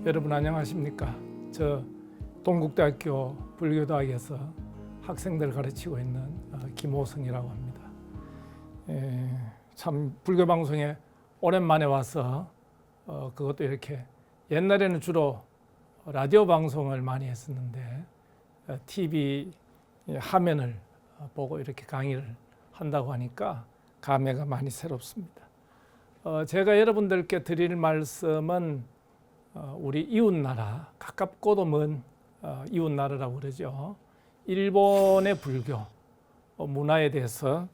여러분 안녕하십니까? 저 동국대학교 불교대학에서 학생들 가르치고 있는 김호성이라고 합니다. 참 불교 방송에 오랜만에 와서 그것도 이렇게 옛날에는 주로 라디오 방송을 많이 했었는데 TV 화면을 보고 이렇게 강의를 한다고 하니까 감회가 많이 새롭습니다. 제가 여러분들께 드릴 말씀은 우리 이웃나라, 가깝고도 먼 이웃나라라고 그러죠. 일본의 불교 문화에 대해서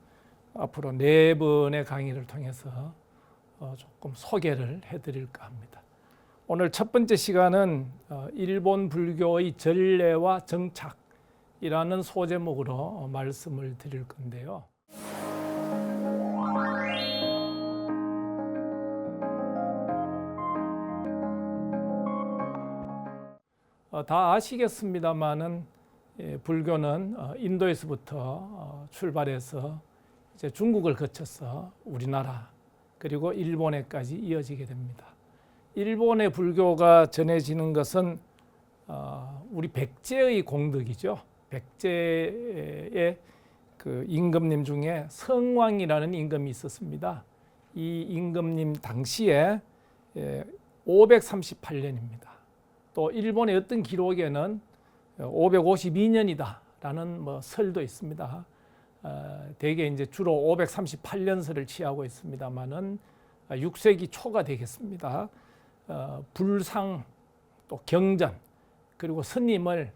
앞으로 4번의 강의를 통해서 조금 소개를 해드릴까 합니다. 오늘 첫 번째 시간은 일본 불교의 전례와 정착이라는 소제목으로 말씀을 드릴 건데요. 다 아시겠습니다만은 불교는 인도에서부터 출발해서 이제 중국을 거쳐서 우리나라 그리고 일본에까지 이어지게 됩니다. 일본의 불교가 전해지는 것은 우리 백제의 공덕이죠. 백제의 그 임금님 중에 성왕이라는 임금이 있었습니다. 이 임금님 당시에 538년입니다. 또 일본의 어떤 기록에는 552년이다라는 설도 있습니다. 대개 이제 주로 538년설을 취하고 있습니다만은 6세기 초가 되겠습니다. 불상 또 경전 그리고 스님을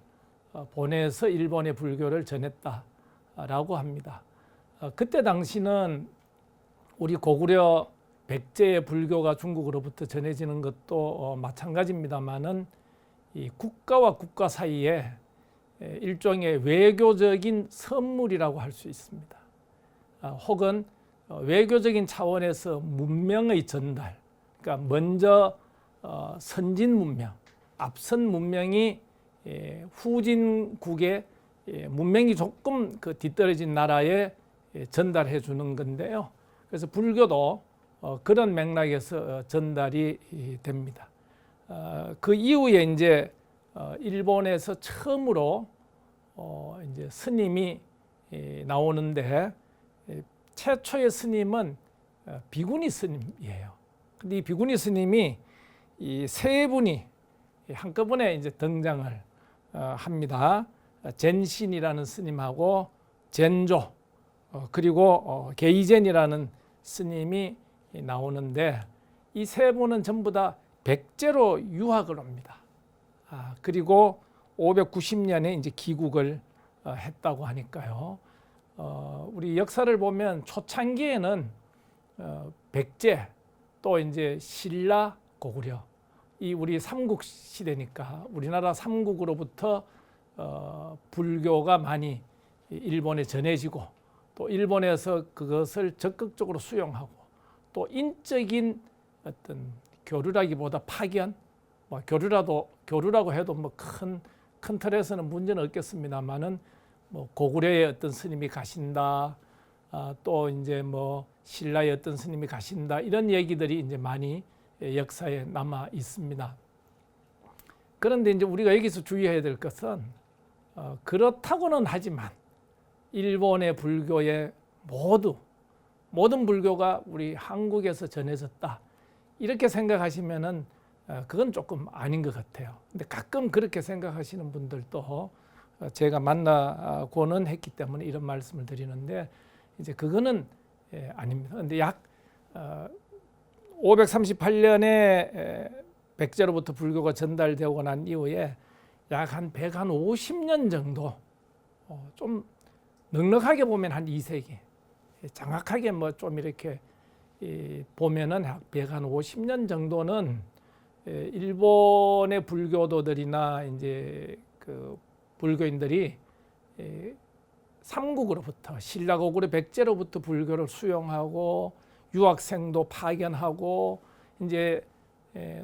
보내서 일본의 불교를 전했다라고 합니다. 그때 당시는 우리 고구려 백제의 불교가 중국으로부터 전해지는 것도 마찬가지입니다만은 이 국가와 국가 사이에 일종의 외교적인 선물이라고 할 수 있습니다. 혹은 외교적인 차원에서 문명의 전달, 그러니까 먼저 선진 문명, 앞선 문명이 후진국의 문명이 조금 뒤떨어진 나라에 전달해 주는 건데요. 그래서 불교도 그런 맥락에서 전달이 됩니다. 그 이후에 이제 일본에서 처음으로 이제 스님이 나오는데 최초의 스님은 비구니 스님이에요. 근데 이 비구니 스님이 이 세 분이 한꺼번에 이제 등장을 합니다. 젠신이라는 스님하고 젠조 그리고 게이젠이라는 스님이 나오는데 이 세 분은 전부 다 백제로 유학을 옵니다. 그리고 590년에 이제 귀국을 했다고 하니까요. 우리 역사를 보면 초창기에는 백제 또 이제 신라 고구려 이 우리 삼국 시대니까 우리나라 삼국으로부터 불교가 많이 일본에 전해지고 또 일본에서 그것을 적극적으로 수용하고 또 인적인 어떤 교류라기보다 파견, 교류라고 해도 큰 틀에서는 문제는 없겠습니다만은 고구려의 어떤 스님이 가신다, 또 이제 신라의 어떤 스님이 가신다 이런 얘기들이 이제 많이 역사에 남아 있습니다. 그런데 이제 우리가 여기서 주의해야 될 것은 그렇다고는 하지만 일본의 불교의 모든 불교가 우리 한국에서 전해졌다. 이렇게 생각하시면은 그건 조금 아닌 것 같아요. 근데 가끔 그렇게 생각하시는 분들도 제가 만나고는 했기 때문에 이런 말씀을 드리는데 이제 그거는 아닙니다. 근데 약 538년에 백제로부터 불교가 전달되고 난 이후에 약 한 150년 정도 좀 넉넉하게 보면 한 2세기 정확하게 좀 이렇게 보면은 약 150년 정도는 일본의 불교도들이나 이제 그 불교인들이 삼국으로부터 신라 고구려 백제로부터 불교를 수용하고 유학생도 파견하고 이제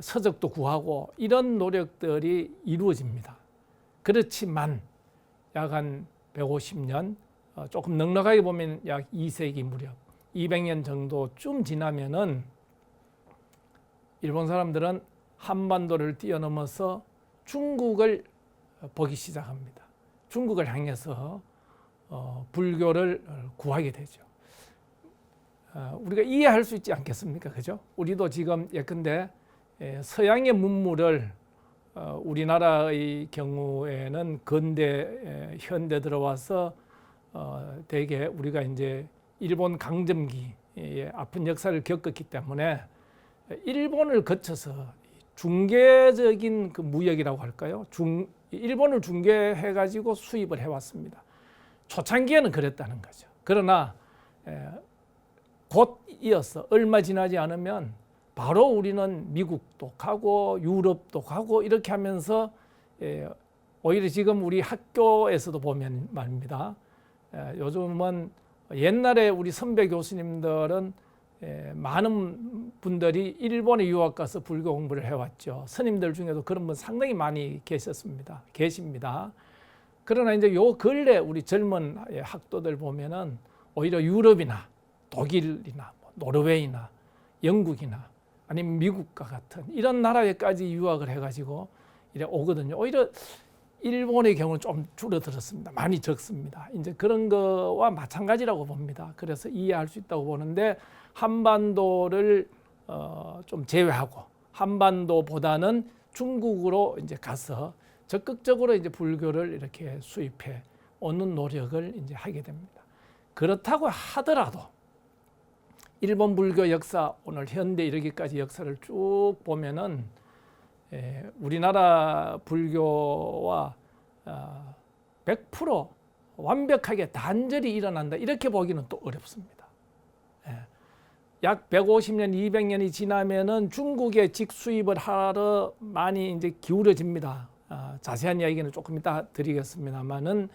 서적도 구하고 이런 노력들이 이루어집니다. 그렇지만 약 한 150년 조금 넉넉하게 보면 약 2세기 무렵 200년 정도쯤 지나면은 일본 사람들은 한반도를 뛰어넘어서 중국을 보기 시작합니다. 중국을 향해서 불교를 구하게 되죠. 우리가 이해할 수 있지 않겠습니까? 그죠? 우리도 지금 예컨대 서양의 문물을 우리나라의 경우에는 근대, 현대 들어와서 대개 우리가 이제 일본 강점기의 아픈 역사를 겪었기 때문에 일본을 거쳐서 중개적인 그 무역이라고 할까요? 일본을 중개해 가지고 수입을 해왔습니다. 초창기에는 그랬다는 거죠. 그러나 곧 이어서 얼마 지나지 않으면 바로 우리는 미국도 가고 유럽도 가고 이렇게 하면서 오히려 지금 우리 학교에서도 보면 말입니다. 요즘은 옛날에 우리 선배 교수님들은 많은 분들이 일본에 유학 가서 불교 공부를 해왔죠. 스님들 중에도 그런 분 상당히 많이 계십니다. 그러나 이제 요 근래 우리 젊은 학도들 보면은 오히려 유럽이나 독일이나 노르웨이나 영국이나 아니면 미국과 같은 이런 나라에까지 유학을 해가지고 이래 오거든요. 오히려 일본의 경우는 좀 줄어들었습니다. 많이 적습니다. 이제 그런 거와 마찬가지라고 봅니다. 그래서 이해할 수 있다고 보는데 한반도를 좀 제외하고 한반도보다는 중국으로 이제 가서 적극적으로 이제 불교를 이렇게 수입해 오는 노력을 이제 하게 됩니다. 그렇다고 하더라도 일본 불교 역사 오늘 현대 이르기까지 역사를 쭉 보면은 우리나라 불교와 100% 완벽하게 단절이 일어난다 이렇게 보기는 또 어렵습니다. 약 150년, 200년이 지나면은 중국에 직수입을 하러 많이 이제 기울어집니다. 자세한 이야기는 조금 이따 드리겠습니다만은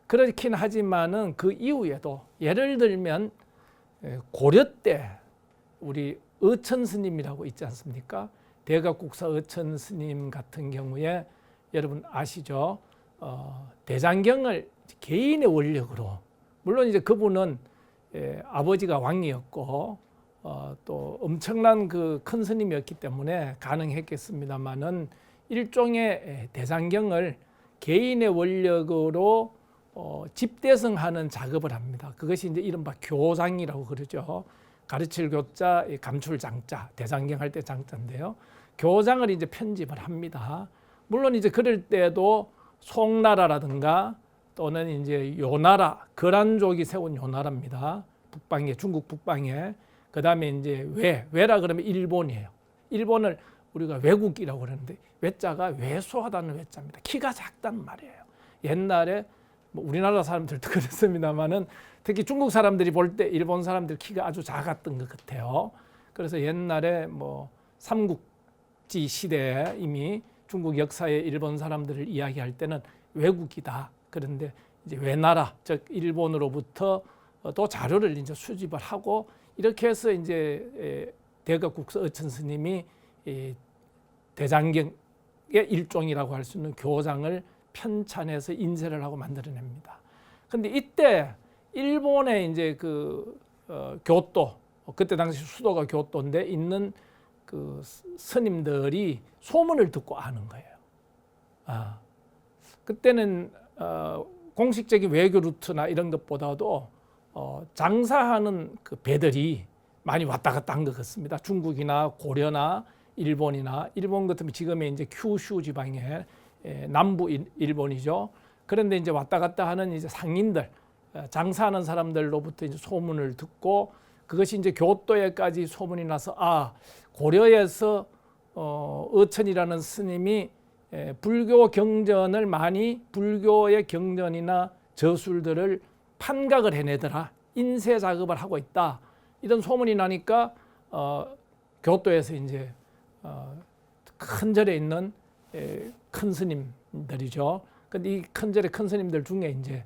그렇긴 하지만은 그 이후에도 예를 들면 고려 때 우리 의천 스님이라고 있지 않습니까? 대각국사 의천 스님 같은 경우에 여러분 아시죠? 대장경을 개인의 원력으로 물론 이제 그분은 아버지가 왕이었고 또 엄청난 그 큰 스님이었기 때문에 가능했겠습니다만은 일종의 대장경을 개인의 원력으로 집대성하는 작업을 합니다. 그것이 이제 이른바 교장이라고 그러죠. 가르칠 교자, 감출 장자, 대장경 할 때 장자인데요. 교장을 이제 편집을 합니다. 물론 이제 그럴 때도 송나라라든가 또는 이제 요나라, 거란족이 세운 요나라입니다. 북방에, 중국 북방에. 그 다음에 이제 외라 그러면 일본이에요. 일본을 우리가 외국이라고 그러는데 외자가 왜소하다는 외자입니다. 키가 작다는 말이에요. 옛날에 뭐 우리나라 사람들도 그랬습니다만은 특히 중국 사람들이 볼 때 일본 사람들 키가 아주 작았던 것 같아요. 그래서 옛날에 뭐 삼국지 시대에 이미 중국 역사에 일본 사람들을 이야기할 때는 외국이다. 그런데 이제 외나라, 즉 일본으로부터 또 자료를 이제 수집을 하고 이렇게 해서 이제 대각국사 의천 스님이 대장경의 일종이라고 할 수 있는 교장을 편찬해서 인쇄를 하고 만들어냅니다. 근데 이때 일본의 이제 그 교토, 그때 당시 수도가 교토인데 있는 그 스님들이 소문을 듣고 아는 거예요. 그때는 공식적인 외교 루트나 이런 것보다도 장사하는 그 배들이 많이 왔다 갔다 한 것 같습니다. 중국이나 고려나 일본이나 일본 같으면 지금의 이제 큐슈 지방의 남부 일본이죠. 그런데 이제 왔다 갔다 하는 이제 상인들, 장사하는 사람들로부터 이제 소문을 듣고 그것이 이제 교토에까지 소문이 나서 고려에서 의천이라는 스님이 불교 경전을 많이 불교의 경전이나 저술들을 판각을 해내더라. 인쇄 작업을 하고 있다. 이런 소문이 나니까 교토에서 이제 큰 절에 있는 큰 스님들이죠. 근데 이 큰 절의 큰 스님들 중에 이제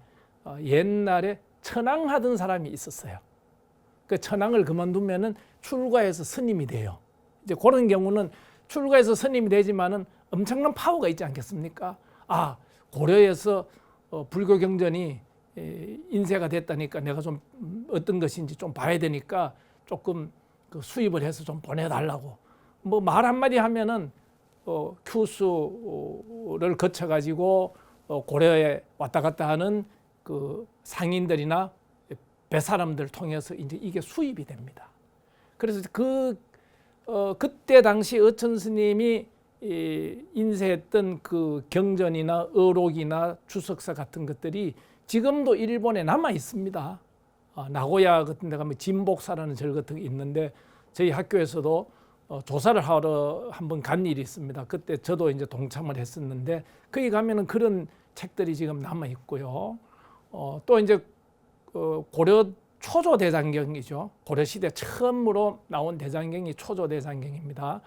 옛날에 천황하던 사람이 있었어요. 그 천황을 그만두면은 출가해서 스님이 돼요. 이제 그런 경우는 출가해서 스님이 되지만은 엄청난 파워가 있지 않겠습니까? 고려에서 불교 경전이 인쇄가 됐다니까 내가 좀 어떤 것인지 좀 봐야 되니까 조금 그 수입을 해서 좀 보내달라고 뭐 말 한마디 하면은 큐수를 거쳐 가지고 고려에 왔다 갔다 하는 그 상인들이나 배사람들 통해서 이제 이게 수입이 됩니다. 그래서 그때 당시 어천 스님이 인쇄했던 그 경전이나 어록이나 주석사 같은 것들이 지금도 일본에 남아 있습니다. 나고야 같은 데 가면 진복사라는 절 같은 게 있는데 저희 학교에서도 조사를 하러 한번 간 일이 있습니다. 그때 저도 이제 동참을 했었는데 거기 가면은 그런 책들이 지금 남아 있고요. 또 이제 고려 초조 대장경이죠. 고려 시대 처음으로 나온 대장경이 초조 대장경입니다.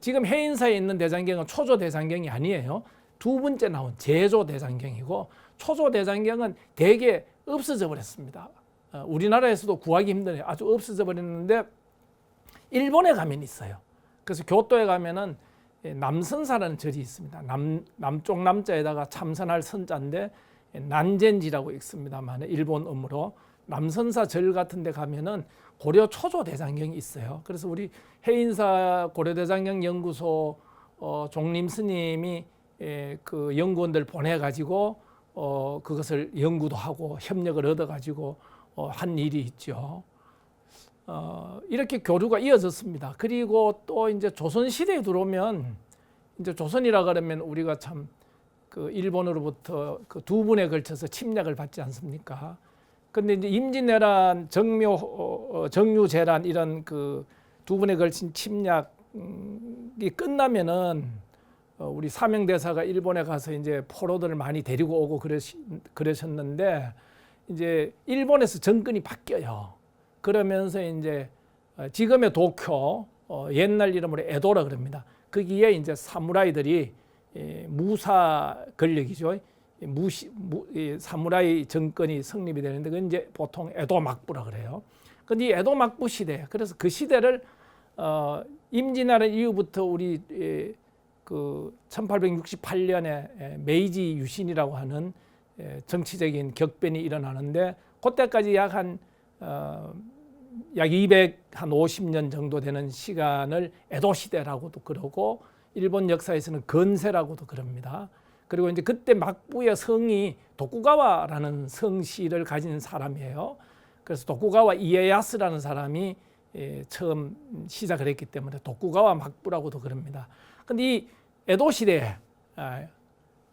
지금 해인사에 있는 대장경은 초조 대장경이 아니에요. 두 번째 나온 제조 대장경이고 초조 대장경은 대개 없어져 버렸습니다. 우리나라에서도 구하기 힘드네요. 아주 없어져 버렸는데 일본에 가면 있어요. 그래서 교토에 가면은 남선사라는 절이 있습니다. 남쪽 남자에다가 참선할 선자인데 난젠지라고 읽습니다만 일본 어무로 남선사 절 같은 데 가면은 고려 초조 대장경이 있어요. 그래서 우리 해인사 고려대장경 연구소 종림 스님이 그 연구원들 보내가지고 그것을 연구도 하고 협력을 얻어가지고 한 일이 있죠. 이렇게 교류가 이어졌습니다. 그리고 또 이제 조선시대에 들어오면 이제 조선이라 그러면 우리가 참 그 일본으로부터 그 두 번에 걸쳐서 침략을 받지 않습니까? 근데 이제 임진왜란, 정유재란 이런 그 두 번에 걸친 침략이 끝나면은 우리 사명대사가 일본에 가서 이제 포로들을 많이 데리고 오고 그러셨는데 이제 일본에서 정권이 바뀌어요. 그러면서 이제 지금의 도쿄, 옛날 이름으로 에도라 그럽니다. 거기에 이제 사무라이들이 무사 권력이죠. 사무라이 정권이 성립이 되는데 그건 이제 보통 에도 막부라 그래요. 근데 이 에도 막부 시대, 그래서 그 시대를 임진왜란 이후부터 우리 그 1868년에 메이지 유신이라고 하는 정치적인 격변이 일어나는데 그때까지 약 250년 정도 되는 시간을 에도 시대라고도 그러고 일본 역사에서는 건세라고도 그럽니다. 그리고 이제 그때 막부의 성이 도쿠가와라는 성씨를 가진 사람이에요. 그래서 도쿠가와 이에야스라는 사람이 처음 시작을 했기 때문에 도쿠가와 막부라고도 그럽니다. 근데 이 에도 시대에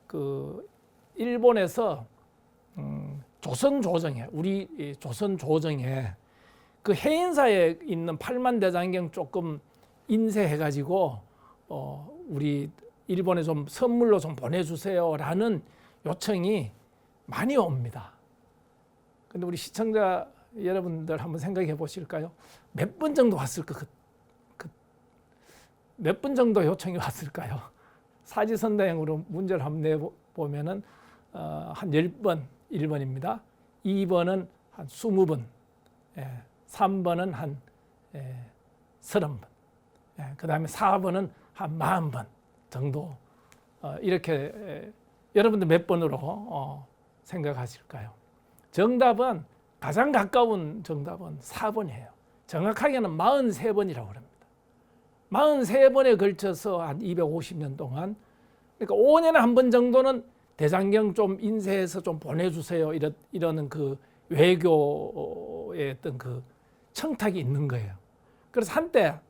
그 일본에서 조선 조정에 우리 조선 조정에 그 해인사에 있는 팔만대장경 조금 인쇄해가지고 우리 일본에 좀 선물로 좀 보내주세요라는 요청이 많이 옵니다. 근데 우리 시청자 여러분들 한번 생각해 보실까요? 몇 번 정도 왔을까? 몇 번 정도 요청이 왔을까요? 사지선다형으로 문제를 한번 내보면은 한 10번 1번입니다. 2번은 한 20번, 3번은 한 30번, 그 다음에 4번은 한 40번 정도. 이렇게 여러분들 몇 번으로 생각하실까요? 정답은 가장 가까운 정답은 4번이에요. 정확하게는 43번이라고 합니다. 43번에 걸쳐서 한 250년 동안, 그러니까 5년에 한 번 정도는 대장경 좀 인쇄해서 좀 보내주세요 이러는 그 외교의 어떤 그 청탁이 있는 거예요. 그래서 한때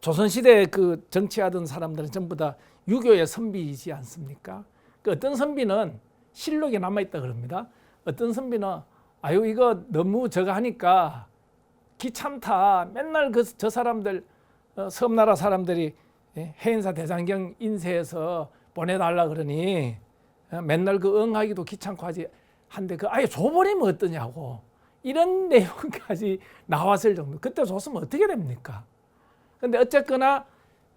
조선시대에 그 정치하던 사람들은 전부 다 유교의 선비이지 않습니까? 그 어떤 선비는 실록에 남아있다 그럽니다. 어떤 선비는 아유 이거 너무 저거 하니까 귀찮다. 맨날 저 사람들 섬나라 사람들이 해인사 대장경 인쇄해서 보내달라 그러니 맨날 그 응하기도 귀찮고 하지 한데 그 아예 줘버리면 어떠냐고 이런 내용까지 나왔을 정도. 그때 줬으면 어떻게 됩니까? 근데 어쨌거나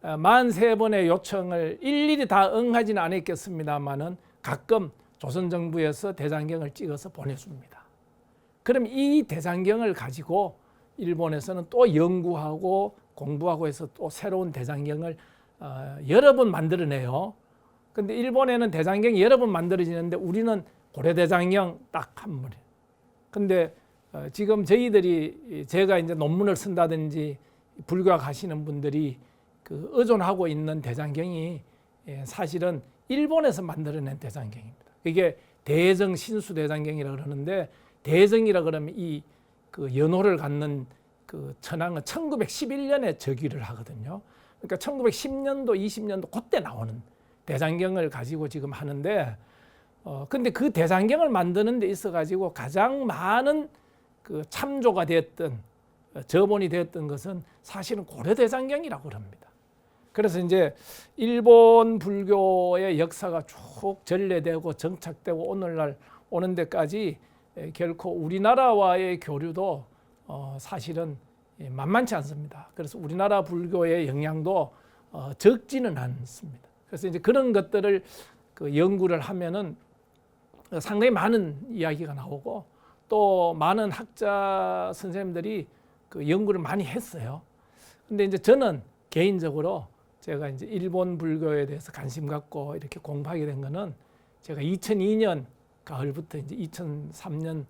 43번의 요청을 일일이 다 응하지는 않았겠습니다만은 가끔 조선정부에서 대장경을 찍어서 보내줍니다. 그럼 이 대장경을 가지고 일본에서는 또 연구하고 공부하고 해서 또 새로운 대장경을 여러 번 만들어내요. 근데 일본에는 대장경이 여러 번 만들어지는데 우리는 고려대장경 딱 한 번이에요. 근데 지금 저희들이 제가 이제 논문을 쓴다든지 불교학 하시는 분들이 그 의존하고 있는 대장경이 사실은 일본에서 만들어낸 대장경입니다. 이게 대정 신수 대장경이라 그러는데, 대정이라 그러면 이 그 연호를 갖는 그 천황은 1911년에 즉위를 하거든요. 그러니까 1910년도, 20년도 그때 나오는 대장경을 가지고 지금 하는데, 근데 그 대장경을 만드는 데 있어 가지고 가장 많은 그 참조가 됐던, 저본이 되었던 것은 사실은 고려대장경이라고 합니다. 그래서 이제 일본 불교의 역사가 쭉 전래되고 정착되고 오늘날 오는 데까지 결코 우리나라와의 교류도 사실은 만만치 않습니다. 그래서 우리나라 불교의 영향도 적지는 않습니다. 그래서 이제 그런 것들을 그 연구를 하면은 상당히 많은 이야기가 나오고, 또 많은 학자 선생님들이 그 연구를 많이 했어요. 근데 이제 저는 개인적으로 제가 이제 일본 불교에 대해서 관심 갖고 이렇게 공부하게 된 거는, 제가 2002년 가을부터 이제 2003년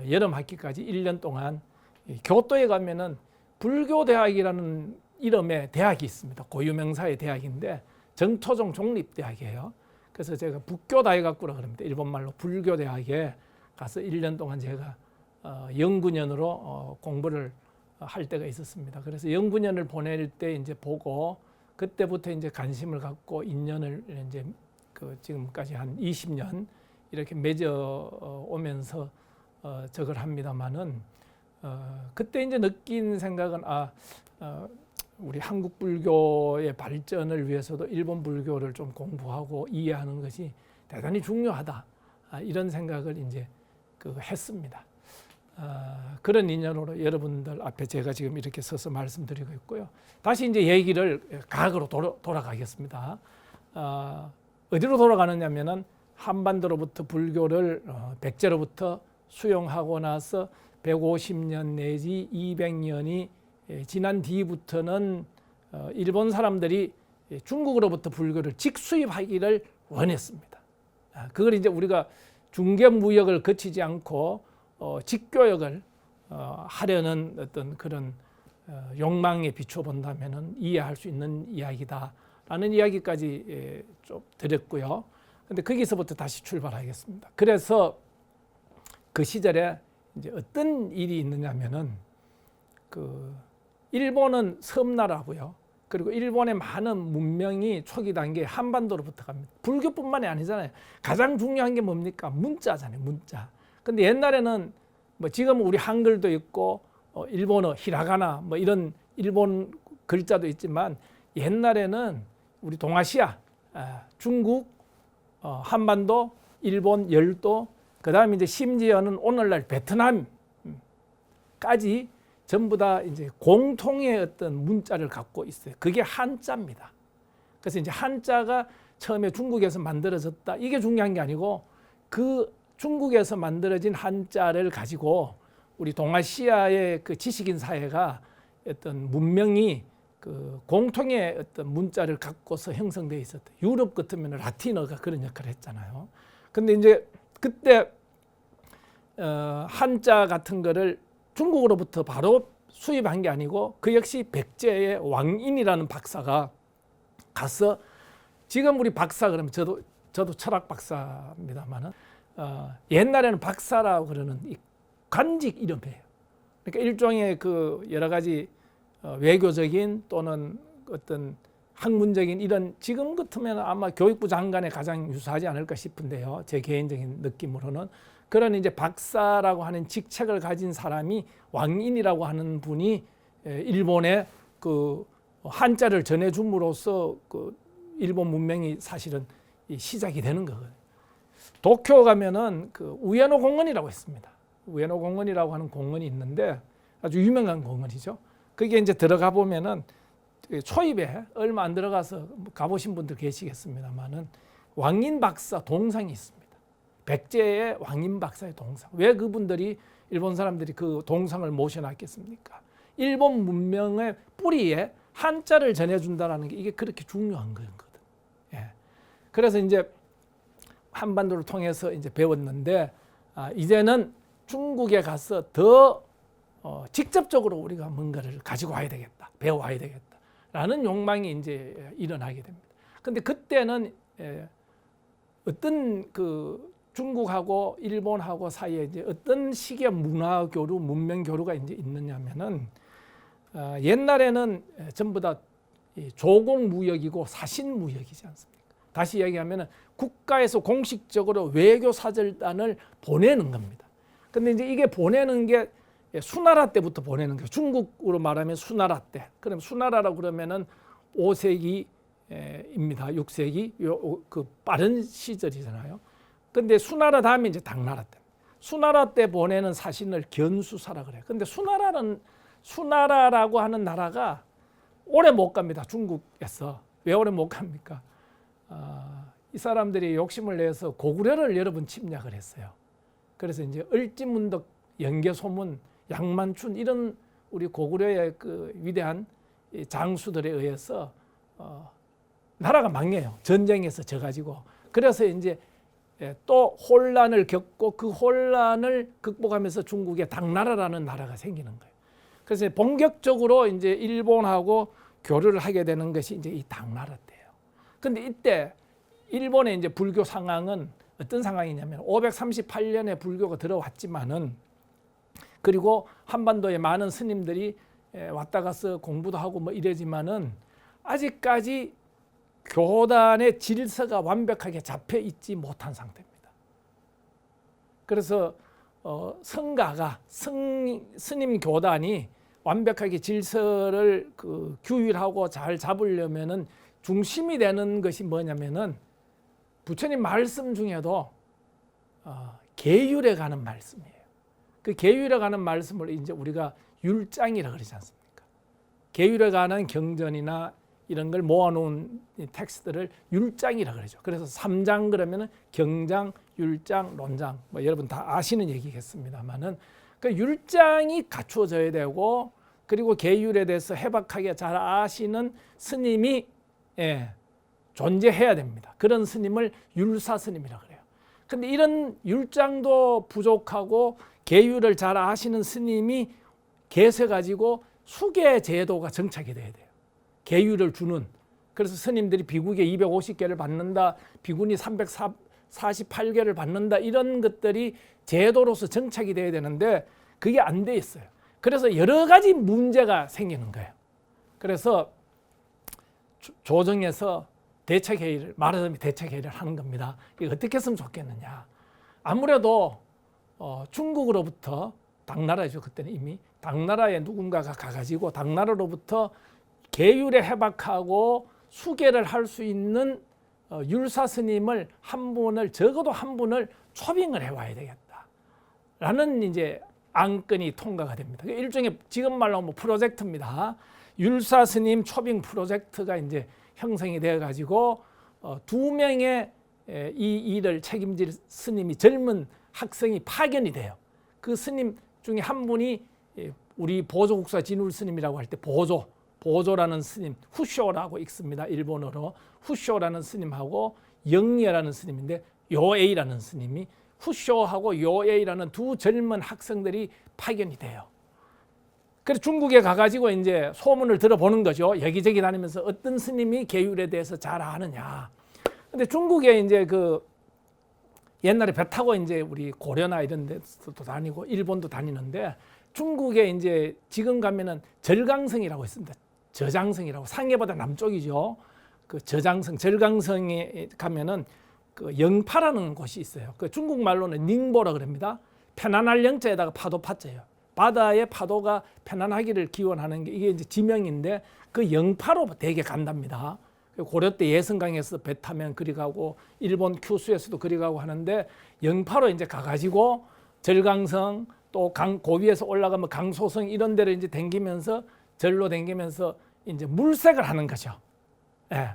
여름 학기까지 1년 동안 교토에 가면은 불교대학이라는 이름의 대학이 있습니다. 고유명사의 대학인데 정토종 종립대학이에요. 그래서 제가 북교다이가쿠라 그럽니다. 일본말로 불교대학에 가서 1년 동안 제가 연구년으로 공부를 할 때가 있었습니다. 그래서 연구년을 보낼 때 이제 보고, 그때부터 이제 관심을 갖고 인연을 이제 그 지금까지 한 20년 이렇게 맺어 오면서 저걸 합니다만은, 그때 이제 느낀 생각은 우리 한국 불교의 발전을 위해서도 일본 불교를 좀 공부하고 이해하는 것이 대단히 중요하다, 이런 생각을 이제 했습니다. 그런 인연으로 여러분들 앞에 제가 지금 이렇게 서서 말씀드리고 있고요. 다시 이제 얘기를 과거로 돌아가겠습니다. 어디로 돌아가느냐면은 한반도로부터 불교를 백제로부터 수용하고 나서 150년 내지 200년이 지난 뒤부터는 일본 사람들이 중국으로부터 불교를 직수입하기를 원했습니다. 그걸 이제 우리가 중개무역을 거치지 않고 직교역을 하려는 어떤 그런 욕망에 비춰 본다면은 이해할 수 있는 이야기다라는 이야기까지 좀 드렸고요. 근데 거기서부터 다시 출발하겠습니다. 그래서 그 시절에 이제 어떤 일이 있느냐면은, 그 일본은 섬나라고요. 그리고 일본의 많은 문명이 초기 단계에 한반도로부터 갑니다. 불교뿐만이 아니잖아요. 가장 중요한 게 뭡니까? 문자잖아요, 문자. 근데 옛날에는 뭐 지금 우리 한글도 있고 일본어, 히라가나 뭐 이런 일본 글자도 있지만, 옛날에는 우리 동아시아, 중국, 한반도, 일본, 열도, 그 다음에 이제 심지어는 오늘날 베트남까지 전부 다 이제 공통의 어떤 문자를 갖고 있어요. 그게 한자입니다. 그래서 이제 한자가 처음에 중국에서 만들어졌다, 이게 중요한 게 아니고, 그 중국에서 만들어진 한자를 가지고 우리 동아시아의 그 지식인 사회가 어떤 문명이 그 공통의 어떤 문자를 갖고서 형성되어 있었다. 유럽 같으면 라틴어가 그런 역할을 했잖아요. 근데 이제 그때 한자 같은 거를 중국으로부터 바로 수입한 게 아니고, 그 역시 백제의 왕인이라는 박사가 가서, 지금 우리 박사 그러면 저도 철학 박사입니다만은, 옛날에는 박사라고 그러는 이 관직 이름이에요. 그러니까 일종의 그 여러 가지 외교적인 또는 어떤 학문적인 이런, 지금 같으면 아마 교육부 장관에 가장 유사하지 않을까 싶은데요. 제 개인적인 느낌으로는. 그런 이제 박사라고 하는 직책을 가진 사람이, 왕인이라고 하는 분이 일본에 그 한자를 전해줌으로써 그 일본 문명이 사실은 시작이 되는 거거든요. 도쿄 가면은 그 우에노 공원이라고 있습니다. 우에노 공원이라고 하는 공원이 있는데 아주 유명한 공원이죠. 그게 이제 들어가 보면은 초입에 얼마 안 들어가서 가보신 분들 계시겠습니다만은 왕인 박사 동상이 있습니다. 백제의 왕인 박사의 동상. 왜 그분들이, 일본 사람들이 그 동상을 모셔놨겠습니까? 일본 문명의 뿌리에 한자를 전해준다는 게 이게 그렇게 중요한 거거든. 예. 그래서 이제 한반도를 통해서 이제 배웠는데, 이제는 중국에 가서 더 직접적으로 우리가 뭔가를 가지고 와야 되겠다, 배워와야 되겠다 라는 욕망이 이제 일어나게 됩니다. 근데 그때는 어떤 그 중국하고 일본하고 사이에 이제 어떤 식의 문화 교류, 문명 교류가 이제 있느냐면은 옛날에는 전부 다 조공 무역이고 사신 무역이지 않습니까? 다시 얘기하면은 국가에서 공식적으로 외교 사절단을 보내는 겁니다. 근데 이제 이게 보내는 게 수나라 때부터 보내는 거예요. 중국으로 말하면 수나라 때. 그럼 수나라라고 그러면은 5세기입니다. 6세기 그 빠른 시절이잖아요. 근데 수나라 다음에 이제 당나라 때. 수나라 때 보내는 사신을 견수사라 그래요. 근데 수나라라고 하는 나라가 오래 못 갑니다. 중국에서. 왜 오래 못 갑니까? 이 사람들이 욕심을 내서 고구려를 여러 번 침략을 했어요. 그래서 이제 을지문덕, 연개소문, 양만춘 이런 우리 고구려의 그 위대한 장수들에 의해서 나라가 망해요. 전쟁에서 져가지고. 그래서 이제 또 혼란을 겪고 그 혼란을 극복하면서 중국의 당나라라는 나라가 생기는 거예요. 그래서 본격적으로 이제 일본하고 교류를 하게 되는 것이 이제 이 당나라 때예요. 근데 이때 일본의 이제 불교 상황은 어떤 상황이냐면 538년에 불교가 들어왔지만은 그리고 한반도에 많은 스님들이 왔다 가서 공부도 하고 뭐 이러지만은 아직까지 교단의 질서가 완벽하게 잡혀 있지 못한 상태입니다. 그래서 성가가 스님 교단이 완벽하게 질서를 그 규율하고 잘 잡으려면은 중심이 되는 것이 뭐냐면은 부처님 말씀 중에도 계율에 가는 말씀이에요. 그 계율에 가는 말씀을 이제 우리가 율장이라 그러지 않습니까? 계율에 관한 경전이나 이런 걸 모아놓은 텍스트를 율장이라 그러죠. 그래서 3장 그러면은 경장, 율장, 론장 뭐 여러분 다 아시는 얘기겠습니다만은 그 율장이 갖추어져야 되고 그리고 계율에 대해서 해박하게 잘 아시는 스님이 존재해야 됩니다. 그런 스님을 율사 스님이라 그래요. 근데 이런 율장도 부족하고 계율을 잘 아시는 스님이 계세 가지고 수계 제도가 정착이 돼야 돼요. 계율을 주는. 그래서 스님들이 비국에 250개를 받는다, 비군이 348개를 받는다 이런 것들이 제도로서 정착이 돼야 되는데 그게 안 돼 있어요. 그래서 여러 가지 문제가 생기는 거예요. 그래서 조정에서 대책회의를 말하자면 대책회의를 하는 겁니다. 이거 어떻게 했으면 좋겠느냐. 아무래도 중국으로부터 당나라죠. 그때는 이미 당나라에 누군가가 가가지고 당나라로부터 계율에 해박하고 수계를 할 수 있는 율사 스님을 한 분을 적어도 한 분을 초빙을 해와야 되겠다라는 이제 안건이 통과가 됩니다. 일종의 지금 말로 뭐 프로젝트입니다. 율사 스님 초빙 프로젝트가 이제 형성이 되어 가지고 2명의 이 일을 책임질 스님이 젊은 학생이 파견이 돼요. 그 스님 중에 한 분이 우리 보조국사 진울 스님이라고 할 때 보조라는 스님, 후쇼라고 읽습니다. 일본어로 후쇼라는 스님하고 영예라는 스님인데 요에이라는 스님이 후쇼하고 요에이라는 두 젊은 학생들이 파견이 돼요. 그래서 중국에 가가지고 이제 소문을 들어보는 거죠. 여기저기 다니면서 어떤 스님이 계율에 대해서 잘 아느냐. 근데 중국에 이제 그 옛날에 배 타고 이제 우리 고려나 이런 데도 다니고 일본도 다니는데 중국에 이제 지금 가면은 절강성이라고 있습니다. 저장성이라고 상해보다 남쪽이죠. 그 저장성, 절강성에 가면은 그 영파라는 곳이 있어요. 그 중국 말로는 닝보라 그럽니다. 편안할 영자에다가 파도 파자예요. 바다의 파도가 편안하기를 기원하는 게 이게 이제 지명인데 그 영파로 대개 간답니다. 고려 때 예성강에서 배 타면 그리 가고 일본 큐슈에서도 그리 가고 하는데 영파로 이제 가가지고 절강성 또 고위에서 올라가면 강소성 이런 데를 이제 댕기면서 절로 댕기면서 이제 물색을 하는 거죠. 예.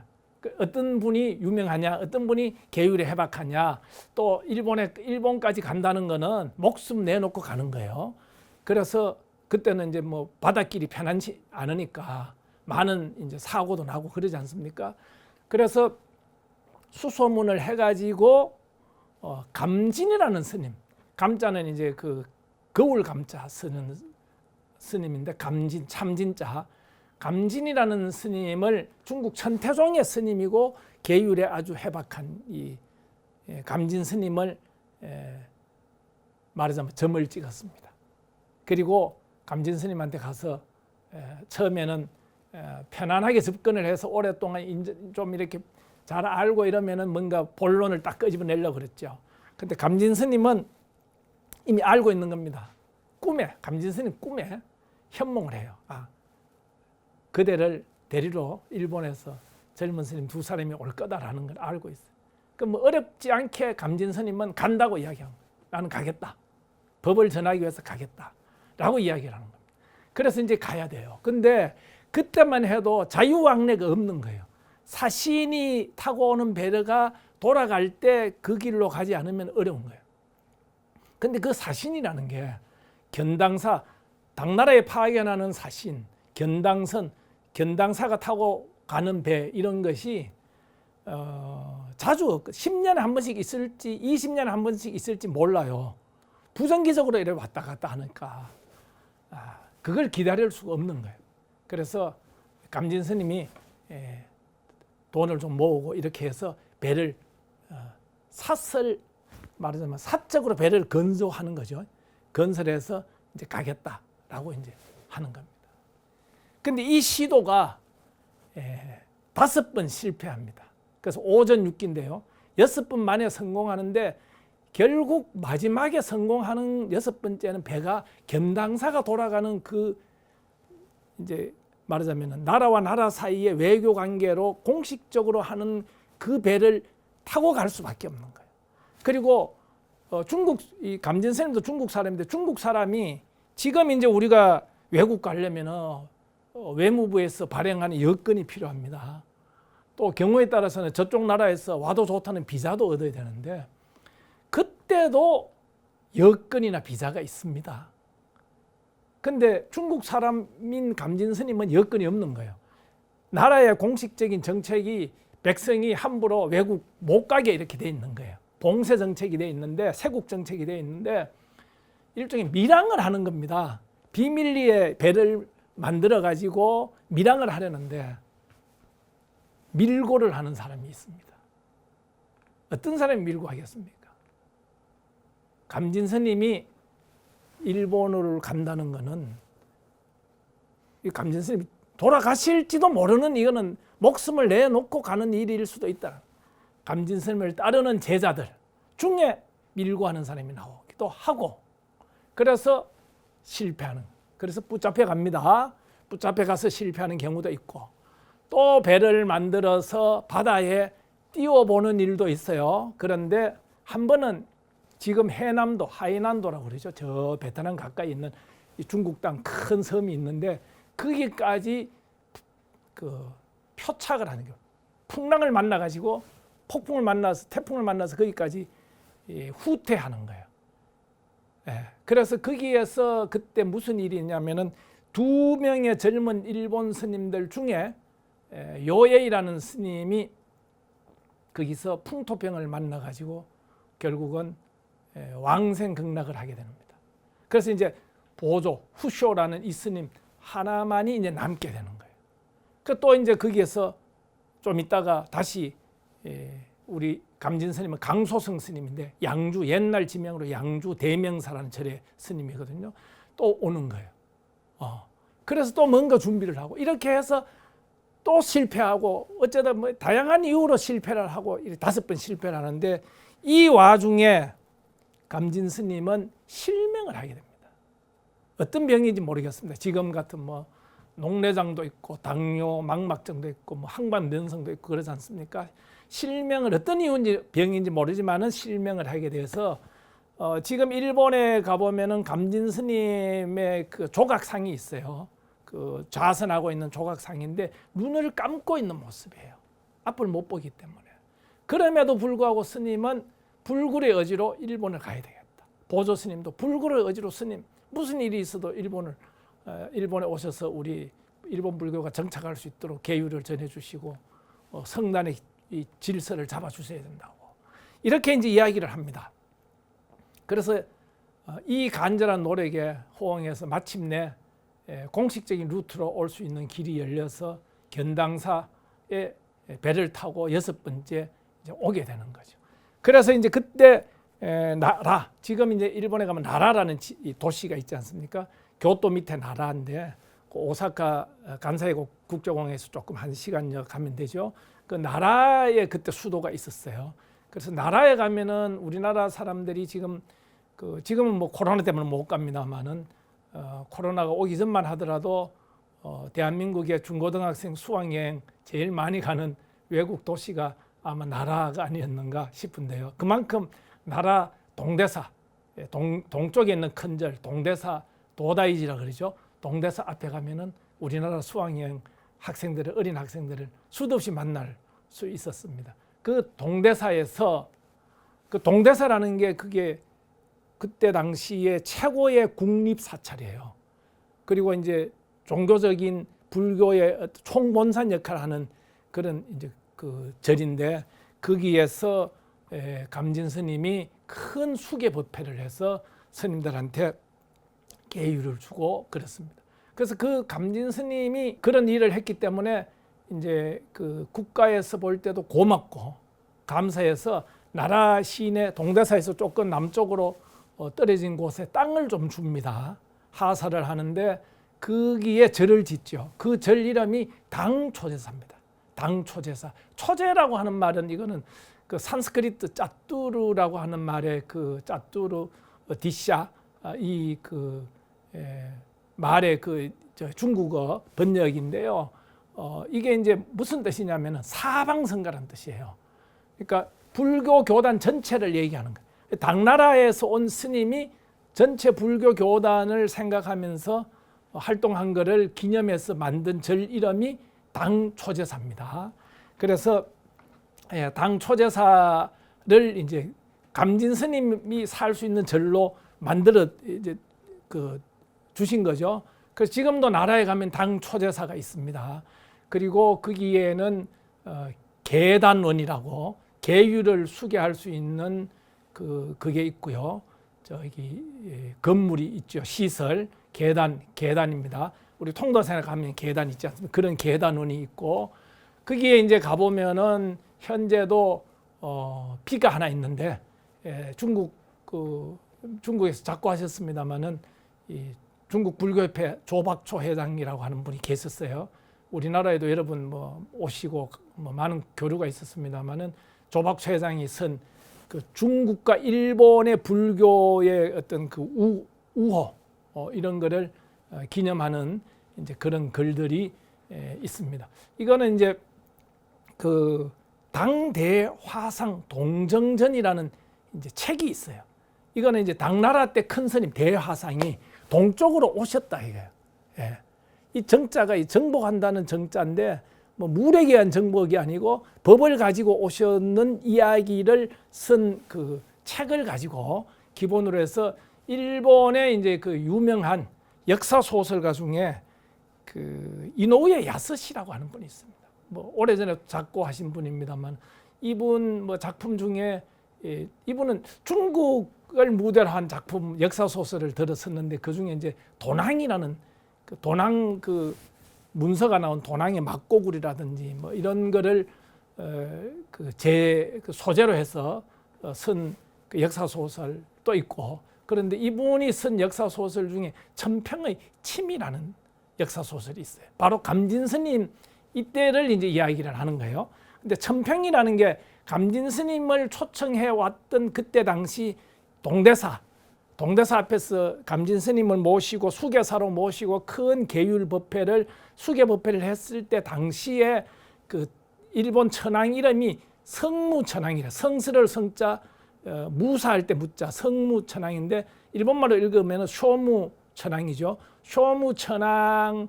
어떤 분이 유명하냐, 어떤 분이 계율에 해박하냐, 또 일본까지 간다는 거는 목숨 내놓고 가는 거예요. 그래서 그때는 이제 뭐 바닷길이 편하지 않으니까 많은 이제 사고도 나고 그러지 않습니까? 그래서 수소문을 해가지고 감진이라는 스님, 감자는 이제 그 거울 감자 쓰는 스님인데 감진, 참진자, 감진이라는 스님을 중국 천태종의 스님이고 계율에 아주 해박한 이 감진 스님을 말하자면 점을 찍었습니다. 그리고 감진 스님한테 가서 처음에는 편안하게 접근을 해서 오랫동안 좀 이렇게 잘 알고 이러면은 뭔가 본론을 딱 끄집어내려고 그랬죠. 근데 감진 스님은 이미 알고 있는 겁니다. 감진 스님 꿈에 현몽을 해요. 그대를 데리러 일본에서 젊은 스님 2사람이 올 거다라는 걸 알고 있어요. 그럼 뭐 어렵지 않게 감진 스님은 간다고 이야기합니다. 나는 가겠다. 법을 전하기 위해서 가겠다. 라고 이야기를 하는 겁니다. 그래서 이제 가야 돼요. 근데 그때만 해도 자유왕래가 없는 거예요. 사신이 타고 오는 배가 돌아갈 때 그 길로 가지 않으면 어려운 거예요. 근데 그 사신이라는 게 견당사, 당나라에 파견하는 사신, 견당선, 견당사가 타고 가는 배 이런 것이 자주 10년에 한 번씩 있을지 20년에 한 번씩 있을지 몰라요. 부정기적으로 이렇게 왔다 갔다 하니까 그걸 기다릴 수가 없는 거예요. 그래서 감진 스님이 돈을 좀 모으고 이렇게 해서 배를 말하자면 사적으로 배를 건조하는 거죠. 건설해서 이제 가겠다라고 이제 하는 겁니다. 근데 이 시도가 5번 실패합니다. 그래서 오전 6기인데요. 6번 만에 성공하는데 결국 마지막에 성공하는 6번째는 배가 견당사가 돌아가는 그 이제 말하자면 나라와 나라 사이의 외교 관계로 공식적으로 하는 그 배를 타고 갈 수밖에 없는 거예요. 그리고 이 감진 스님도 중국 사람인데 중국 사람이 지금 이제 우리가 외국 가려면은 외무부에서 발행하는 여건이 필요합니다. 또 경우에 따라서는 저쪽 나라에서 와도 좋다는 비자도 얻어야 되는데 그때도 여건이나 비자가 있습니다. 근데 중국 사람인 감진 스님은 여건이 없는 거예요. 나라의 공식적인 정책이 백성이 함부로 외국 못 가게 이렇게 돼 있는 거예요. 봉쇄 정책이 돼 있는데 세국 정책이 돼 있는데 일종의 밀항을 하는 겁니다. 비밀리에 배를 만들어 가지고 밀항을 하려는데 밀고를 하는 사람이 있습니다. 어떤 사람이 밀고 하겠습니까? 감진 스님이 일본을 간다는 것은 이 감진 스님이 돌아가실지도 모르는 이거는 목숨을 내놓고 가는 일일 수도 있다. 감진 스님을 따르는 제자들 중에 밀고 하는 사람이 나오기도 하고 그래서 실패하는, 그래서 붙잡혀 갑니다. 붙잡혀 가서 실패하는 경우도 있고 또 배를 만들어서 바다에 띄워보는 일도 있어요. 그런데 한 번은 지금 해남도, 하이난도라고 그러죠. 저 베트남 가까이 있는 중국 땅 큰 섬이 있는데 거기까지 그 표착을 하는 거예요. 풍랑을 만나가지고 폭풍을 만나서 태풍을 만나서 거기까지 후퇴하는 거예요. 그래서 거기에서 그때 무슨 일이 있냐면은 2명의 젊은 일본 스님들 중에 요에이라는 스님이 거기서 풍토병을 만나가지고 결국은 왕생극락을 하게 됩니다. 그래서 이제 보조 후쇼라는 이 스님 하나만이 이제 남게 되는 거예요. 또 이제 거기에서 좀 있다가 다시 우리 감진 스님은 강소성 스님인데 양주 옛날 지명으로 양주 대명사라는 절의 스님이거든요. 또 오는 거예요. 그래서 또 뭔가 준비를 하고 이렇게 해서 또 실패하고 어쩌다 뭐 다양한 이유로 실패를 하고 5번 실패를 하는데 이 와중에 감진 스님은 실명을 하게 됩니다. 어떤 병인지 모르겠습니다. 지금 같은 뭐 녹내장도 있고 당뇨, 망막증도 있고 뭐 항반면성도 있고 그러지 않습니까? 실명을 어떤 이유인지 병인지 모르지만은 실명을 하게 돼서 지금 일본에 가보면은 감진 스님의 그 조각상이 있어요. 그 좌선하고 있는 조각상인데 눈을 감고 있는 모습이에요. 앞을 못 보기 때문에. 그럼에도 불구하고 스님은 불굴의 의지로 일본을 가야 되겠다. 보조 스님도 불굴의 의지로 스님 무슨 일이 있어도 일본에 오셔서 우리 일본 불교가 정착할 수 있도록 계율을 전해주시고 성단의 이 질서를 잡아주셔야 된다고 이렇게 이제 이야기를 합니다. 그래서 이 간절한 노력에 호응해서 마침내 공식적인 루트로 올 수 있는 길이 열려서 견당사에 배를 타고 6번째 이제 오게 되는 거죠. 그래서 이제 그때 나라, 지금 이제 일본에 가면 나라라는 도시가 있지 않습니까? 교토 밑에 나라인데 그 오사카 간사이 국제공항에서 조금 1시간여 가면 되죠. 그 나라에 그때 수도가 있었어요. 그래서 나라에 가면은 우리나라 사람들이 지금은 뭐 코로나 때문에 못 갑니다만은 코로나가 오기 전만 하더라도 대한민국의 중고등학생 수학여행 제일 많이 가는 외국 도시가 아마 나라가 아니었는가 싶은데요. 그만큼 나라 동대사, 동쪽에 있는 큰 절 동대사 도다이지라 그러죠. 동대사 앞에 가면은 우리나라 수학여행 학생들을, 어린 학생들을 수도 없이 만날 수 있었습니다. 그 동대사에서, 그 동대사라는 게 그게 그때 당시에 최고의 국립 사찰이에요. 그리고 이제 종교적인 불교의 총본산 역할을 하는 그런 이제 그 절인데, 거기에서 감진 스님이 큰 수계 법회를 해서 스님들한테 계율을 주고 그랬습니다. 그래서 그 감진 스님이 그런 일을 했기 때문에 이제 그 국가에서 볼 때도 고맙고 감사해서 나라 시내 동대사에서 조금 남쪽으로 떨어진 곳에 땅을 좀 줍니다. 하사를 하는데 거기에 절을 짓죠. 그 절 이름이 당초제사입니다. 당초제사. 초제라고 하는 말은 이거는 그 산스크리트 짜뚜르라고 하는 말의 그 짜뚜르 디샤 이 그 말의 그 중국어 번역인데요. 이게 이제 무슨 뜻이냐면은 사방성가라는 뜻이에요. 그러니까 불교 교단 전체를 얘기하는 거예요. 당나라에서 온 스님이 전체 불교 교단을 생각하면서 활동한 것을 기념해서 만든 절 이름이 당초제사입니다. 그래서 당초제사를 이제 감진 스님이 살 수 있는 절로 만들어 이제 그 주신 거죠. 그래서 지금도 나라에 가면 당초제사가 있습니다. 그리고 거기에는 계단원이라고 계율을 수계할 수 있는 그게 있고요. 저기 건물이 있죠. 시설 계단입니다. 우리 통도사에 가면 계단 있지 않습니까? 그런 계단원이 있고, 거기에 이제 가보면은 현재도 비가 하나 있는데 중국에서 작고하셨습니다만은 이 중국 불교협회 조박초 회장이라고 하는 분이 계셨어요. 우리나라에도 여러분 뭐 오시고 뭐 많은 교류가 있었습니다만은 조박초 회장이 쓴 그 중국과 일본의 불교의 어떤 그 우호 이런 거를 기념하는 이제 그런 글들이 있습니다. 이거는 이제 그 당대화상 동정전이라는 이제 책이 있어요. 이거는 이제 당나라 때 큰 스님 대화상이 동쪽으로 오셨다 이거예요. 예. 이 정자가 이 정복한다는 정자인데 뭐 물에 의한 정복이 아니고 법을 가지고 오셨는 이야기를 쓴 그 책을 가지고 기본으로 해서 일본의 이제 그 유명한 역사 소설가 중에 그 이노우에 야스시라고 하는 분이 있습니다. 뭐 오래전에 작고하신 분입니다만 이분 뭐 작품 중에 이분은 중국을 무대로 한 작품 역사 소설을 들었었는데 그 중에 이제 도낭이라는 그 도낭 그 문서가 나온 도낭의 막고굴이라든지 뭐 이런 거를 그 소재로 해서 쓴 그 역사 소설도 있고, 그런데 이분이 쓴 역사 소설 중에 천평의 침이라는 역사 소설이 있어요. 바로 감진 스님 이때를 이제 이야기를 하는 거예요. 근데 천평이라는 게 감진 스님을 초청해 왔던 그때 당시 동대사 앞에서 감진 스님을 모시고 수계사로 모시고 큰 계율 법회를 수계 법회를 했을 때 당시에 그 일본 천황 이름이 성무천황이라, 성스러울 성자 무사할 때 무자 성무천황인데 일본말로 읽으면 쇼무천황이죠. 쇼무천황의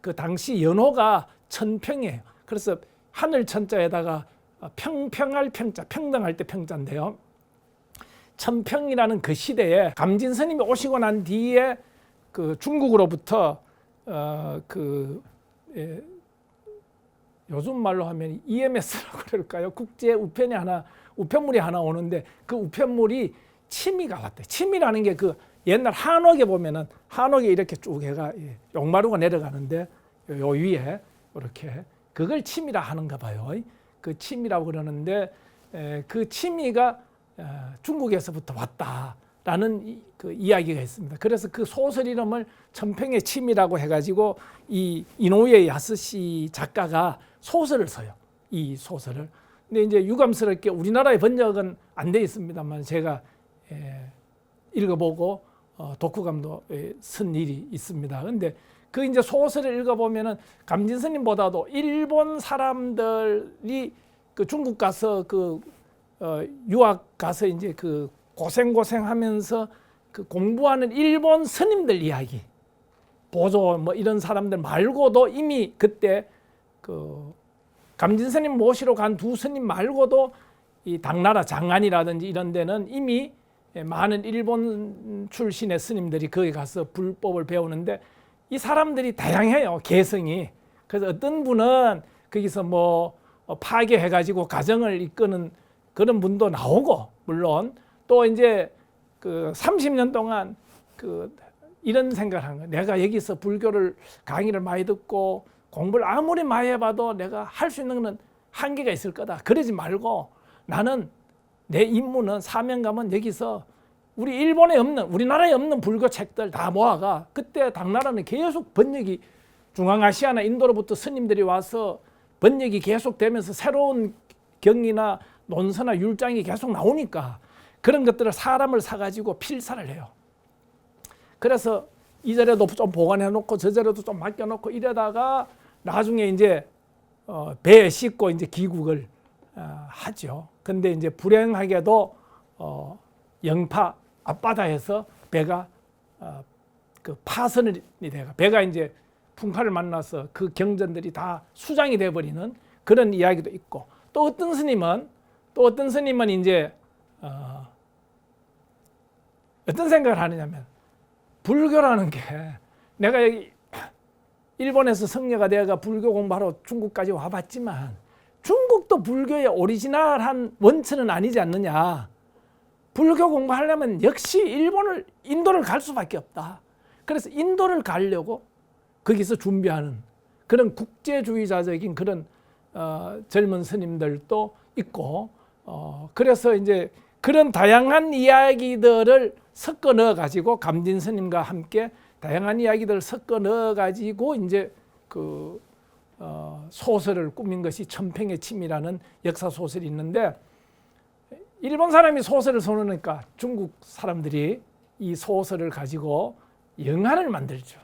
그 당시 연호가 천평이에요. 그래서 하늘 천자에다가 평평할 평자, 평등할 때 평자인데요. 천평이라는 그 시대에 감진 스님이 오시고 난 뒤에 그 중국으로부터 요즘 말로 하면 EMS라고 그럴까요? 국제 우편물이 하나 오는데 그 우편물이 치미가 왔대요. 치미라는 게 그 옛날 한옥에 보면은 한옥에 이렇게 쭉 해가 용마루가 내려가는데 요 위에 이렇게 그걸 침이라 하는가 봐요. 그 침이라고 그러는데 그 침이가 중국에서부터 왔다라는 그 이야기가 있습니다. 그래서 그 소설 이름을 천평의 침이라고 해가지고 이 이노우에 야스시 작가가 소설을 써요. 이 소설을. 근데 이제 유감스럽게 우리나라의 번역은 안 돼 있습니다만 제가 읽어보고 독후감도 쓴 일이 있습니다. 근데 그 이제 소설을 읽어보면은 감진스님보다도 일본 사람들이 그 중국 가서 그 유학 가서 이제 그 고생하면서 그 공부하는 일본 스님들 이야기, 보조 뭐 이런 사람들 말고도 이미 그때 그 감진스님 모시러 간 두 스님 말고도 이 당나라 장안이라든지 이런 데는 이미 많은 일본 출신의 스님들이 거기 가서 불법을 배우는데 이 사람들이 다양해요, 개성이. 그래서 어떤 분은 거기서 뭐 파괴해가지고 가정을 이끄는 그런 분도 나오고, 물론 또 이제 그 30년 동안 그 이런 생각을 하는 거예요. 내가 여기서 불교를 강의를 많이 듣고 공부를 아무리 많이 해봐도 내가 할 수 있는 건 한계가 있을 거다. 그러지 말고 나는 내 임무는 사명감은 여기서 우리 일본에 없는, 우리나라에 없는 불교 책들 다 모아가, 그때 당나라는 계속 번역이 중앙아시아나 인도로부터 스님들이 와서 번역이 계속되면서 새로운 경이나 논서나 율장이 계속 나오니까 그런 것들을 사람을 사가지고 필사를 해요. 그래서 이 자리에도 좀 보관해 놓고 저 자리에도 좀 맡겨 놓고 이러다가 나중에 이제 배에 싣고 이제 귀국을 하죠. 근데 이제 불행하게도 영파 앞바다에서 배가 그 파선이 돼가, 배가 이제 풍파를 만나서 그 경전들이 다 수장이 돼버리는 그런 이야기도 있고, 또 어떤 스님은 이제 어떤 생각을 하느냐면, 불교라는 게 내가 여기 일본에서 성녀가 되어가 불교 공부하러 중국까지 와봤지만 중국도 불교의 오리지널한 원천은 아니지 않느냐. 불교 공부하려면 역시 인도를 갈 수밖에 없다. 그래서 인도를 가려고 거기서 준비하는 그런 국제주의자적인 그런 젊은 스님들도 있고, 그래서 이제 그런 다양한 이야기들을 섞어 넣어 가지고 감진 스님과 함께 다양한 이야기들을 섞어 넣어 가지고 이제 그 소설을 꾸민 것이 천평의 침이라는 역사 소설이 있는데, 일본 사람이 소설을 써놓으니까 중국 사람들이 이 소설을 가지고 영화를 만들죠.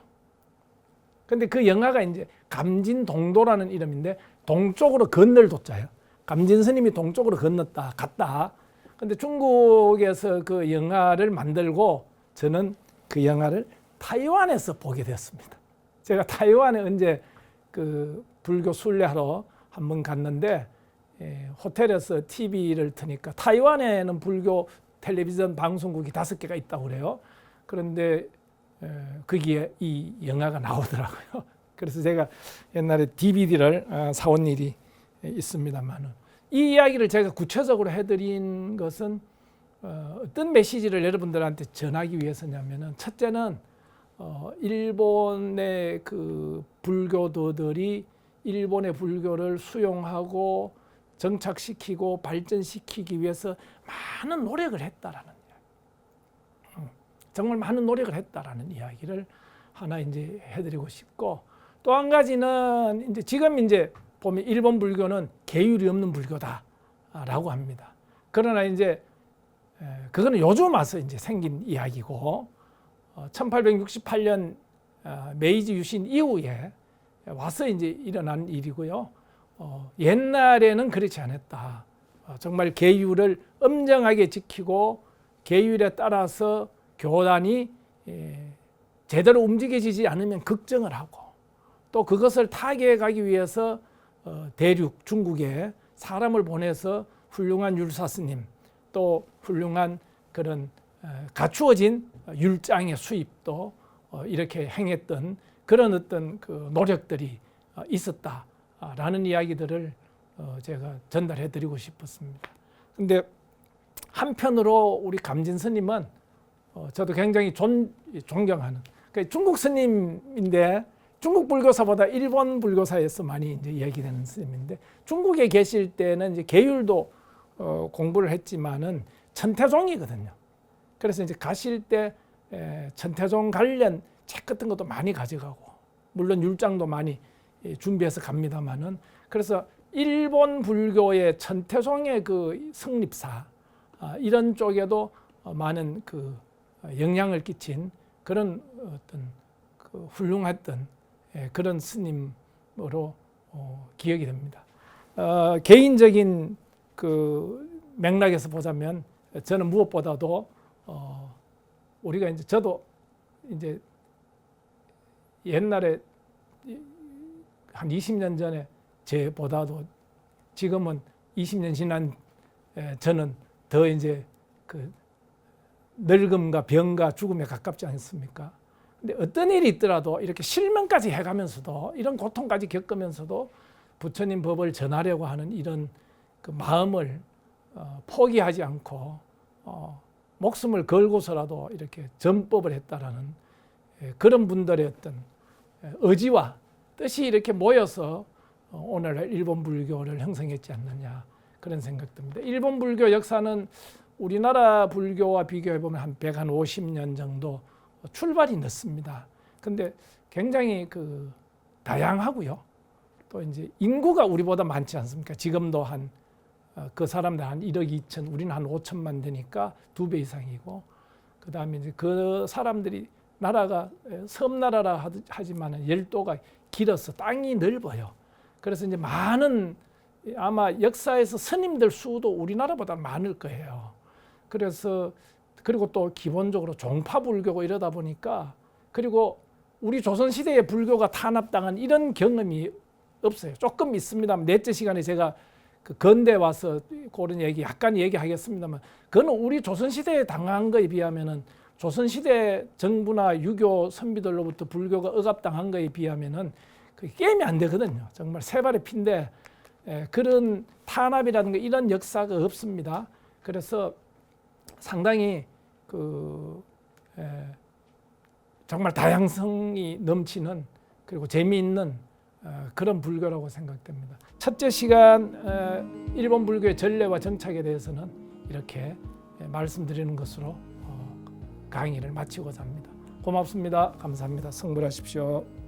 근데 그 영화가 이제 감진동도라는 이름인데, 동쪽으로 건널 도자예요. 감진 스님이 동쪽으로 갔다. 근데 중국에서 그 영화를 만들고 저는 그 영화를 타이완에서 보게 됐습니다. 제가 타이완에 언제 그 불교 순례하러 한번 갔는데 호텔에서 TV를 트니까 타이완에는 불교 텔레비전 방송국이 5개가 있다고 그래요. 그런데 거기에 이 영화가 나오더라고요. 그래서 제가 옛날에 DVD를 사온 일이 있습니다만, 이 이야기를 제가 구체적으로 해드린 것은 어떤 메시지를 여러분들한테 전하기 위해서냐면은, 첫째는 일본의 그 불교도들이 일본의 불교를 수용하고 정착시키고 발전시키기 위해서 많은 노력을 했다라는 이야기. 정말 많은 노력을 했다라는 이야기를 하나 이제 해드리고 싶고, 또 한 가지는 이제 지금 이제 보면 일본 불교는 계율이 없는 불교다라고 합니다. 그러나 이제 그거는 요즘 와서 이제 생긴 이야기고, 1868년 메이지 유신 이후에 와서 이제 일어난 일이고요. 옛날에는 그렇지 않았다. 정말 계율을 엄정하게 지키고 계율에 따라서 교단이 제대로 움직여지지 않으면 걱정을 하고, 또 그것을 타개해 가기 위해서 대륙 중국에 사람을 보내서 훌륭한 율사스님, 또 훌륭한 그런 갖추어진 율장의 수입도 이렇게 행했던 그런 어떤 그 노력들이 있었다라는 이야기들을 제가 전달해 드리고 싶었습니다. 근데 한편으로 우리 감진 스님은 저도 굉장히 존경하는 그러니까 중국 스님인데 중국 불교사보다 일본 불교사에서 많이 이제 얘기되는 스님인데 중국에 계실 때는 이제 계율도 공부를 했지만은 천태종이거든요. 그래서 이제 가실 때 천태종 관련 책 같은 것도 많이 가져가고 물론 율장도 많이 준비해서 갑니다만은 그래서 일본 불교의 천태종의 그 성립사 이런 쪽에도 많은 그 영향을 끼친 그런 어떤 그 훌륭했던 그런 스님으로 기억이 됩니다. 개인적인 그 맥락에서 보자면 저는 무엇보다도 우리가 이제 저도 이제 옛날에 한 20년 전에 제보다도 지금은 20년 지난 저는 더 이제 그 늙음과 병과 죽음에 가깝지 않습니까? 근데 어떤 일이 있더라도 이렇게 실명까지 해가면서도 이런 고통까지 겪으면서도 부처님 법을 전하려고 하는 이런 그 마음을 포기하지 않고 목숨을 걸고서라도 이렇게 전법을 했다라는 그런 분들의 어떤 의지와 뜻이 이렇게 모여서 오늘날 일본 불교를 형성했지 않느냐 그런 생각듭니다. 일본 불교 역사는 우리나라 불교와 비교해 보면 한 150년 정도 출발이 늦습니다. 근데 굉장히 그 다양하고요. 또 이제 인구가 우리보다 많지 않습니까? 지금도 한 그 사람들 한 1억 2천, 우리는 한 5천만 되니까 2배 이상이고, 그 다음에 이제 그 사람들이 나라가 섬나라라 하지만 열도가 길어서 땅이 넓어요. 그래서 이제 많은 아마 역사에서 스님들 수도 우리나라보다 많을 거예요. 그래서 그리고 또 기본적으로 종파 불교고 이러다 보니까 그리고 우리 조선 시대에 불교가 탄압당한 이런 경험이 없어요. 조금 있습니다만 넷째 시간에 제가 그 건대 와서 그런 얘기 약간 얘기하겠습니다만 그거는 우리 조선 시대에 당한 거에 비하면은 조선 시대 정부나 유교 선비들로부터 불교가 억압당한 거에 비하면은 그 게임이 안 되거든요. 정말 세 발의 피인데 그런 탄압이라는 거 이런 역사가 없습니다. 그래서 상당히 정말 다양성이 넘치는 그리고 재미있는 그런 불교라고 생각됩니다. 첫째 시간 일본 불교의 전례와 정착에 대해서는 이렇게 말씀드리는 것으로 강의를 마치고자 합니다. 고맙습니다. 감사합니다. 성불하십시오.